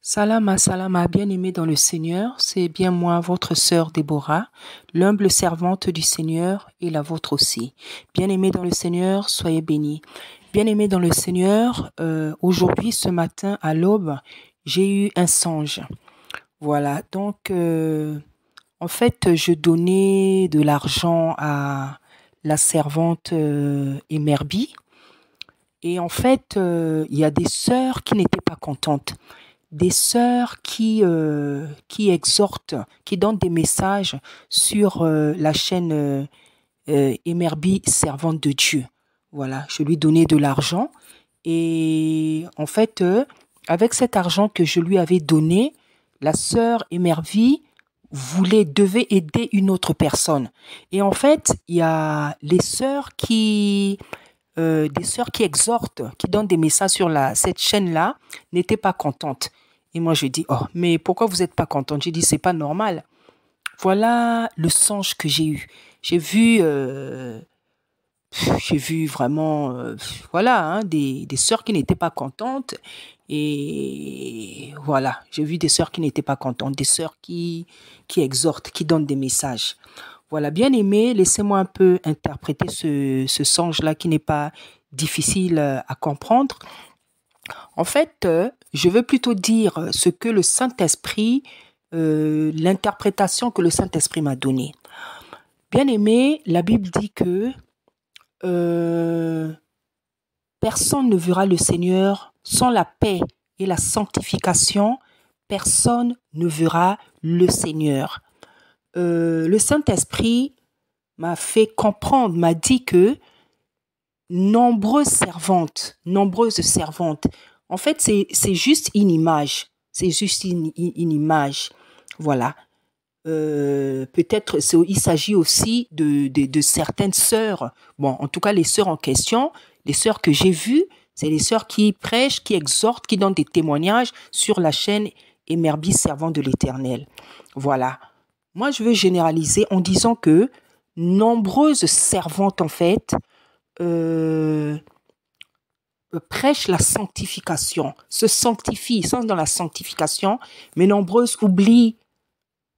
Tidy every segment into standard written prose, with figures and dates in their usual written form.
Salama, salama, bien-aimés dans le Seigneur, c'est bien moi, votre sœur Déborah, l'humble servante du Seigneur et la vôtre aussi. Bien-aimés dans le Seigneur, soyez bénis. Bien-aimés dans le Seigneur, aujourd'hui, ce matin, à l'aube, j'ai eu un songe. Voilà, donc, en fait, je donnais de l'argent à la servante Emerbi. Et en fait, il y a des sœurs qui n'étaient pas contentes, des sœurs qui exhortent, qui donnent des messages sur la chaîne Emerbi, servante de Dieu. Voilà, je lui donnais de l'argent et en fait, avec cet argent que je lui avais donné, la sœur Emervi devait aider une autre personne. Et en fait, il y a des sœurs qui exhortent, qui donnent des messages sur cette chaîne-là, n'étaient pas contentes. Et moi, je dis, oh, mais pourquoi vous n'êtes pas contente? J'ai dit, c'est pas normal. Voilà le songe que j'ai eu. J'ai vu vraiment, voilà, hein, des sœurs qui n'étaient pas contentes. Et voilà, j'ai vu des sœurs qui n'étaient pas contentes, des sœurs qui exhortent, qui donnent des messages. Voilà, bien aimé, laissez-moi un peu interpréter ce songe-là qui n'est pas difficile à comprendre. En fait, je veux plutôt dire ce que le Saint-Esprit, l'interprétation que le Saint-Esprit m'a donnée. Bien aimé, la Bible dit que euh, personne ne verra le Seigneur sans la paix et la sanctification. Personne ne verra le Seigneur. Le Saint-Esprit m'a fait comprendre, m'a dit que nombreuses servantes, en fait, c'est juste une image. C'est juste une image. Voilà. Peut-être il s'agit aussi de certaines sœurs. Bon, en tout cas, les sœurs en question, les sœurs que j'ai vues, c'est les sœurs qui prêchent, qui exhortent, qui donnent des témoignages sur la chaîne Emerbi, servant de l'Éternel. Voilà. Moi, je veux généraliser en disant que nombreuses servantes, en fait, euh, prêchent la sanctification, se sanctifient, sont dans la sanctification, mais nombreuses oublient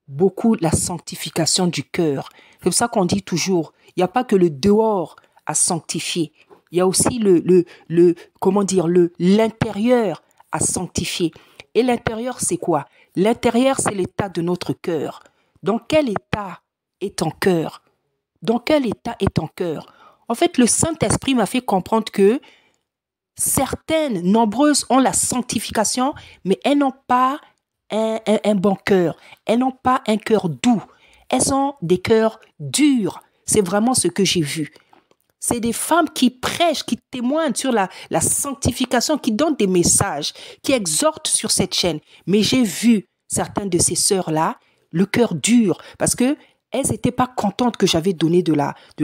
beaucoup la sanctification du cœur. C'est pour ça qu'on dit toujours, il n'y a pas que le dehors à sanctifier, il y a aussi l'intérieur à sanctifier. Et l'intérieur, c'est quoi? L'intérieur, c'est l'état de notre cœur. Dans quel état est ton cœur? Dans quel état est ton cœur? En fait, le Saint-Esprit m'a fait comprendre que nombreuses ont la sanctification, mais elles n'ont pas un bon cœur. Elles n'ont pas un cœur doux. Elles ont des cœurs durs. C'est vraiment ce que j'ai vu. C'est des femmes qui prêchent, qui témoignent sur la sanctification, qui donnent des messages, qui exhortent sur cette chaîne. Mais j'ai vu certaines de ces sœurs-là, le cœur dur, parce que elles n'étaient pas contentes que j'avais donné de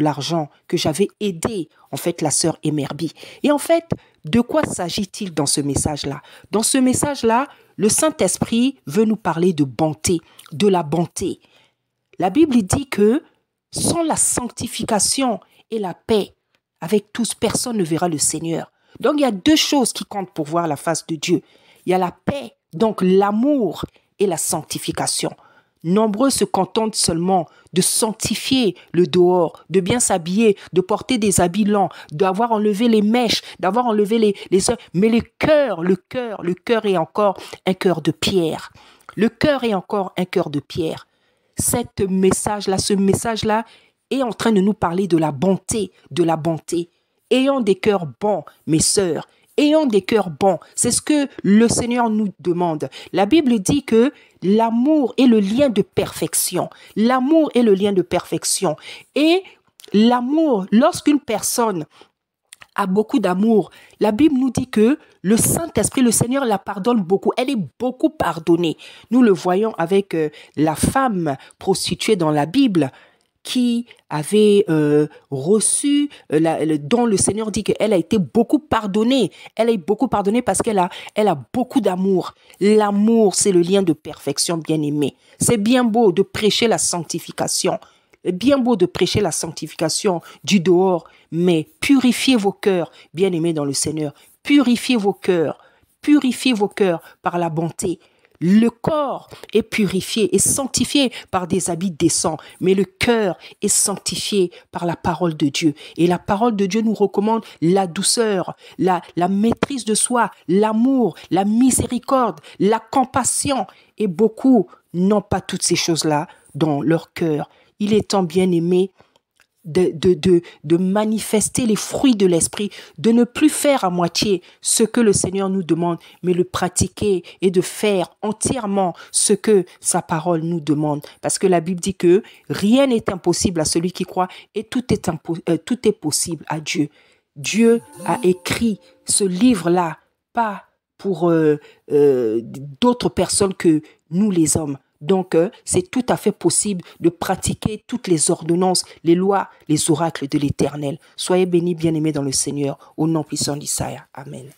l'argent, que j'avais aidé, en fait, la sœur Emerbi. Et en fait, de quoi s'agit-il dans ce message-là? Dans ce message-là, le Saint-Esprit veut nous parler de bonté, de la bonté. La Bible dit que sans la sanctification et la paix, avec tous, personne ne verra le Seigneur. Donc, il y a deux choses qui comptent pour voir la face de Dieu. Il y a la paix, donc l'amour et la sanctification. Nombreux se contentent seulement de sanctifier le dehors, de bien s'habiller, de porter des habits longs, d'avoir enlevé les mèches, d'avoir enlevé les... Mais le cœur est encore un cœur de pierre. Le cœur est encore un cœur de pierre. Ce message-là est en train de nous parler de la bonté, de la bonté. Ayons des cœurs bons, mes sœurs. Ayons des cœurs bons. C'est ce que le Seigneur nous demande. La Bible dit que l'amour est le lien de perfection. L'amour est le lien de perfection. Et l'amour, lorsqu'une personne a beaucoup d'amour, la Bible nous dit que le Saint-Esprit, le Seigneur la pardonne beaucoup. Elle est beaucoup pardonnée. Nous le voyons avec la femme prostituée dans la Bible, qui avait reçu, dont le Seigneur dit qu'elle a été beaucoup pardonnée. Elle est beaucoup pardonnée parce qu'elle a beaucoup d'amour. L'amour, c'est le lien de perfection, bien-aimé. C'est bien beau de prêcher la sanctification. C'est bien beau de prêcher la sanctification du dehors, mais purifiez vos cœurs, bien-aimés dans le Seigneur. Purifiez vos cœurs. purifiez vos cœurs par la bonté. Le corps est purifié et sanctifié par des habits décents, mais le cœur est sanctifié par la parole de Dieu. Et la parole de Dieu nous recommande la douceur, la maîtrise de soi, l'amour, la miséricorde, la compassion. Et beaucoup n'ont pas toutes ces choses-là dans leur cœur. Il est temps, bien aimé, de manifester les fruits de l'esprit, de ne plus faire à moitié ce que le Seigneur nous demande, mais le pratiquer et de faire entièrement ce que sa parole nous demande. Parce que la Bible dit que rien n'est impossible à celui qui croit et tout est possible à Dieu. Dieu a écrit ce livre-là, pas pour d'autres personnes que nous les hommes. Donc, c'est tout à fait possible de pratiquer toutes les ordonnances, les lois, les oracles de l'Éternel. Soyez bénis, bien-aimés dans le Seigneur, au nom puissant d'Isaïe. Amen.